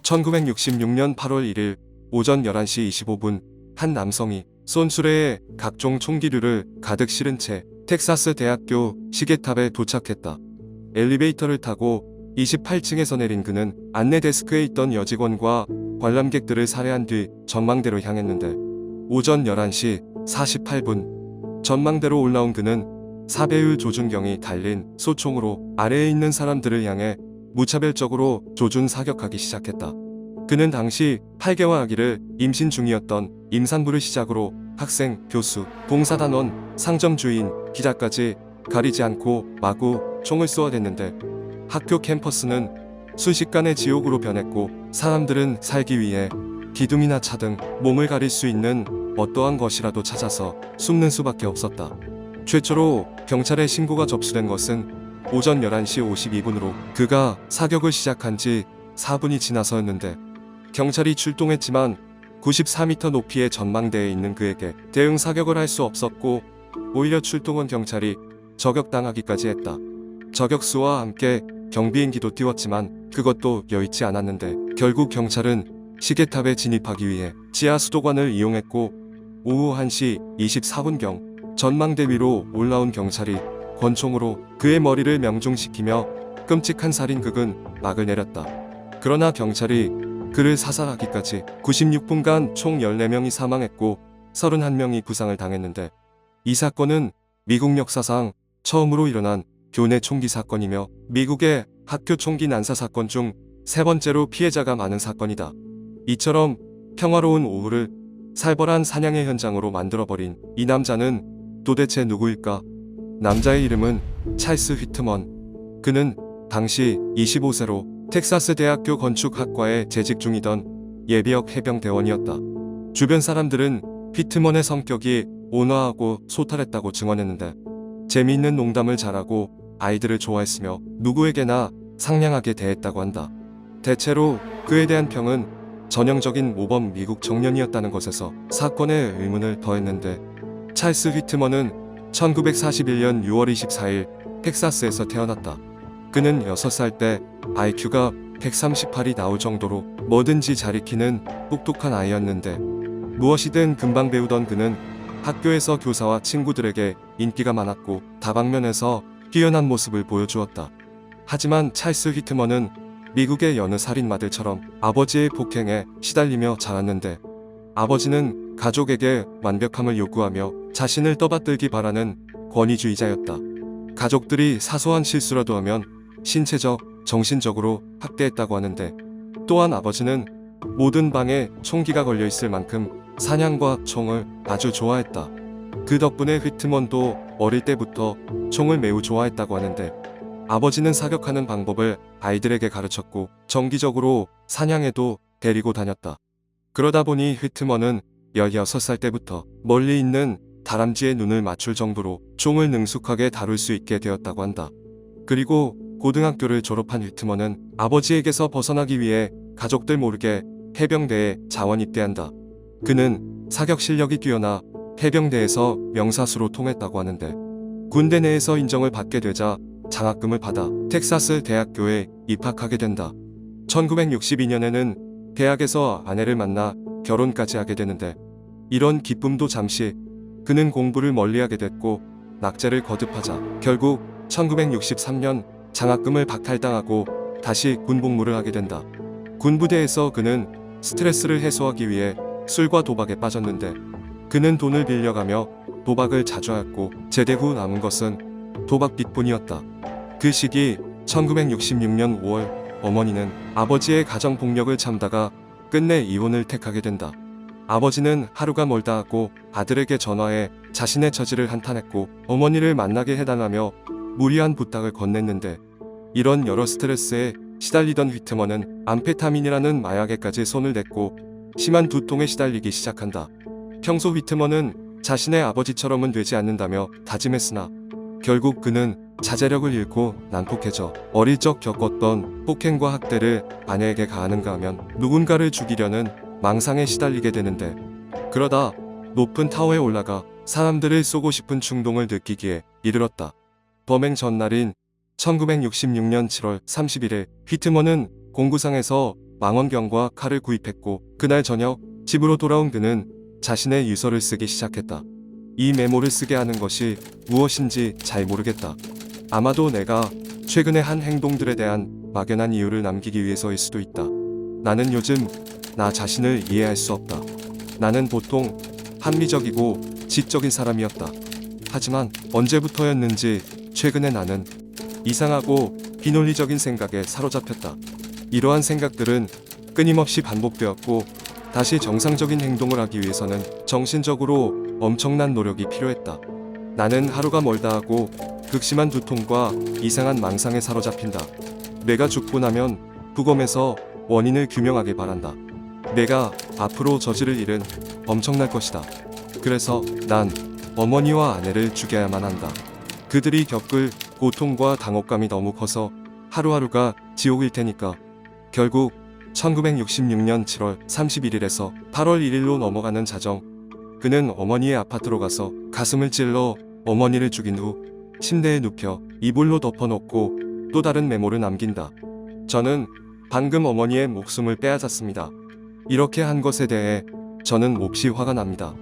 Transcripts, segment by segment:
1966년 8월 1일 오전 11시 25분 한 남성이 쏜 수레에 각종 총기류를 가득 실은 채 텍사스 대학교 시계탑에 도착했다. 엘리베이터를 타고 28층에서 내린 그는 안내 데스크에 있던 여직원과 관람객들을 살해한 뒤 전망대로 향했는데 오전 11시 48분 전망대로 올라온 그는 사배율 조준경이 달린 소총으로 아래에 있는 사람들을 향해 무차별적으로 조준 사격하기 시작했다. 그는 당시 8개월 아기를 임신 중이었던 임산부를 시작으로 학생, 교수, 봉사단원, 상점 주인, 기자까지 가리지 않고 마구 총을 쏘아댔는데 학교 캠퍼스는 순식간에 지옥으로 변했고 사람들은 살기 위해 기둥이나 차 등 몸을 가릴 수 있는 어떠한 것이라도 찾아서 숨는 수밖에 없었다. 최초로 경찰에 신고가 접수된 것은 오전 11시 52분으로 그가 사격을 시작한 지 4분이 지나서였는데 경찰이 출동했지만 94m 높이의 전망대에 있는 그에게 대응 사격을 할 수 없었고 오히려 출동한 경찰이 저격당하기까지 했다. 저격수와 함께 경비행기도 띄웠지만 그것도 여의치 않았는데 결국 경찰은 시계탑에 진입하기 위해 지하 수도관을 이용했고 오후 1시 24분경 전망대 위로 올라온 경찰이 권총으로 그의 머리를 명중시키며 끔찍한 살인극은 막을 내렸다. 그러나 경찰이 그를 사살하기까지 96분간 총 14명이 사망했고 31명이 부상을 당했는데 이 사건은 미국 역사상 처음으로 일어난 교내 총기 사건이며 미국의 학교 총기 난사 사건 중 세 번째로 피해자가 많은 사건이다. 이처럼 평화로운 오후를 살벌한 사냥의 현장으로 만들어버린 이 남자는 도대체 누구일까? 남자의 이름은 찰스 휘트먼. 그는 당시 25세로 텍사스 대학교 건축학과에 재직 중이던 예비역 해병대원이었다. 주변 사람들은 휘트먼의 성격이 온화하고 소탈했다고 증언했는데 재미있는 농담을 잘하고 아이들을 좋아했으며 누구에게나 상냥하게 대했다고 한다. 대체로 그에 대한 평은 전형적인 모범 미국 청년이었다는 것에서 사건에 의문을 더했는데 찰스 휘트먼은 1941년 6월 24일 텍사스에서 태어났다. 그는 6살 때 IQ가 138이 나올 정도로 뭐든지 잘 익히는 똑똑한 아이였는데 무엇이든 금방 배우던 그는 학교에서 교사와 친구들에게 인기가 많았고 다방면에서 뛰어난 모습을 보여주었다. 하지만 찰스 휘트먼은 미국의 여느 살인마들처럼 아버지의 폭행에 시달리며 자랐는데 아버지는 가족에게 완벽함을 요구하며 자신을 떠받들기 바라는 권위주의자였다. 가족들이 사소한 실수라도 하면 신체적, 정신적으로 학대했다고 하는데 또한 아버지는 모든 방에 총기가 걸려있을 만큼 사냥과 총을 아주 좋아했다. 그 덕분에 휘트먼도 어릴 때부터 총을 매우 좋아했다고 하는데 아버지는 사격하는 방법을 아이들에게 가르쳤고 정기적으로 사냥에도 데리고 다녔다. 그러다 보니 휘트먼은 16살 때부터 멀리 있는 다람쥐의 눈을 맞출 정도로 총을 능숙하게 다룰 수 있게 되었다고 한다. 그리고 고등학교를 졸업한 휘트먼은 아버지에게서 벗어나기 위해 가족들 모르게 해병대에 자원 입대한다. 그는 사격 실력이 뛰어나 해병대에서 명사수로 통했다고 하는데 군대 내에서 인정을 받게 되자 장학금을 받아 텍사스 대학교에 입학하게 된다. 1962년에는 대학에서 아내를 만나 결혼까지 하게 되는데 이런 기쁨도 잠시 그는 공부를 멀리하게 됐고 낙제를 거듭하자 결국 1963년 장학금을 박탈당하고 다시 군복무를 하게 된다. 군부대에서 그는 스트레스를 해소하기 위해 술과 도박에 빠졌는데 그는 돈을 빌려가며 도박을 자주 하였고 제대 후 남은 것은 도박빚뿐이었다. 그 시기 1966년 5월 어머니는 아버지의 가정폭력을 참다가 끝내 이혼을 택하게 된다. 아버지는 하루가 멀다 하고 아들에게 전화해 자신의 처지를 한탄했고 어머니를 만나게 해달라며 무리한 부탁을 건넸는데 이런 여러 스트레스에 시달리던 휘트먼은 암페타민이라는 마약에까지 손을 댔고 심한 두통에 시달리기 시작한다. 평소 휘트먼은 자신의 아버지처럼은 되지 않는다며 다짐했으나 결국 그는 자제력을 잃고 난폭해져 어릴 적 겪었던 폭행과 학대를 아내에게 가하는가 하면 누군가를 죽이려는 망상에 시달리게 되는데 그러다 높은 타워에 올라가 사람들을 쏘고 싶은 충동을 느끼기에 이르렀다. 범행 전날인 1966년 7월 31일 휘트먼은 공구상에서 망원경과 칼을 구입했고 그날 저녁 집으로 돌아온 그는 자신의 유서를 쓰기 시작했다. 이 메모를 쓰게 하는 것이 무엇인지 잘 모르겠다. 아마도 내가 최근에 한 행동들에 대한 막연한 이유를 남기기 위해서일 수도 있다. 나는 요즘 나 자신을 이해할 수 없다. 나는 보통 합리적이고 지적인 사람이었다. 하지만 언제부터였는지 최근에 나는 이상하고 비논리적인 생각에 사로잡혔다. 이러한 생각들은 끊임없이 반복되었고 다시 정상적인 행동을 하기 위해서는 정신적으로 엄청난 노력이 필요했다. 나는 하루가 멀다 하고 극심한 두통과 이상한 망상에 사로잡힌다. 내가 죽고 나면 부검에서 원인을 규명하길 바란다. 내가 앞으로 저지를 일은 엄청날 것이다. 그래서 난 어머니와 아내를 죽여야만 한다. 그들이 겪을 고통과 당혹감이 너무 커서 하루하루가 지옥일 테니까. 결국 1966년 7월 31일에서 8월 1일로 넘어가는 자정, 그는 어머니의 아파트로 가서 가슴을 찔러 어머니를 죽인 후 침대에 눕혀 이불로 덮어놓고 또 다른 메모를 남긴다. 저는 방금 어머니의 목숨을 빼앗았습니다. 이렇게 한 것에 대해 저는 몹시 화가 납니다.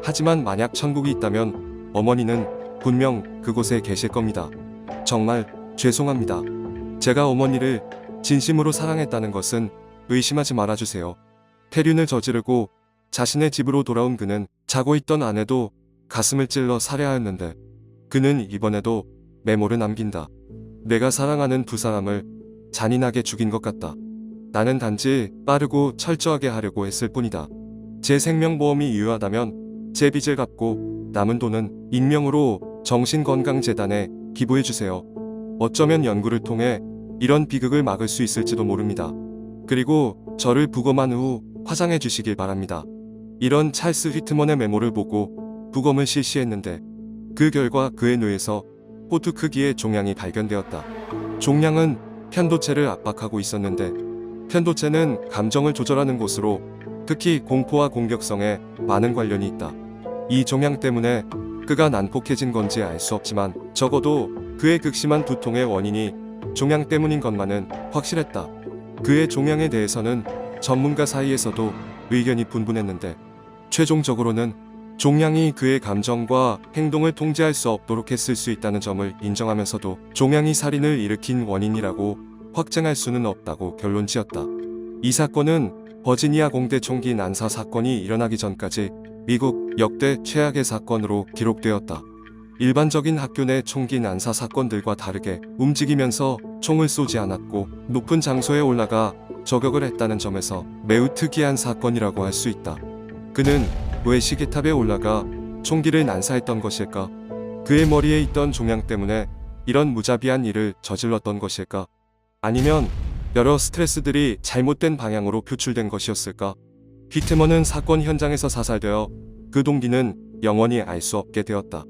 하지만 만약 천국이 있다면 어머니는 분명 그곳에 계실 겁니다. 정말 죄송합니다. 제가 어머니를 진심으로 사랑했다는 것은 의심하지 말아주세요. 폐륜을 저지르고 자신의 집으로 돌아온 그는 자고 있던 아내도 가슴을 찔러 살해하였는데 그는 이번에도 메모를 남긴다. 내가 사랑하는 두 사람을 잔인하게 죽인 것 같다. 나는 단지 빠르고 철저하게 하려고 했을 뿐이다. 제 생명보험이 유효하다면 제 빚을 갚고 남은 돈은 익명으로 정신건강재단에 기부해주세요. 어쩌면 연구를 통해 이런 비극을 막을 수 있을지도 모릅니다. 그리고 저를 부검한 후 화장해 주시길 바랍니다. 이런 찰스 휘트먼의 메모를 보고 부검을 실시했는데 그 결과 그의 뇌에서 호두 크기의 종양이 발견되었다. 종양은 편도체를 압박하고 있었는데 편도체는 감정을 조절하는 곳으로 특히 공포와 공격성에 많은 관련이 있다. 이 종양 때문에 그가 난폭해진 건지 알 수 없지만 적어도 그의 극심한 두통의 원인이 종양 때문인 것만은 확실했다. 그의 종양에 대해서는 전문가 사이에서도 의견이 분분했는데 최종적으로는 종양이 그의 감정과 행동을 통제할 수 없도록 했을 수 있다는 점을 인정하면서도 종양이 살인을 일으킨 원인이라고 확증할 수는 없다고 결론지었다. 이 사건은 버지니아 공대 총기 난사 사건이 일어나기 전까지 미국 역대 최악의 사건으로 기록되었다. 일반적인 학교 내 총기 난사 사건들과 다르게 움직이면서 총을 쏘지 않았고 높은 장소에 올라가 저격을 했다는 점에서 매우 특이한 사건이라고 할 수 있다. 그는 왜 시계탑에 올라가 총기를 난사했던 것일까? 그의 머리에 있던 종양 때문에 이런 무자비한 일을 저질렀던 것일까? 아니면 여러 스트레스들이 잘못된 방향으로 표출된 것이었을까? 휘트먼은 사건 현장에서 사살되어 그 동기는 영원히 알 수 없게 되었다.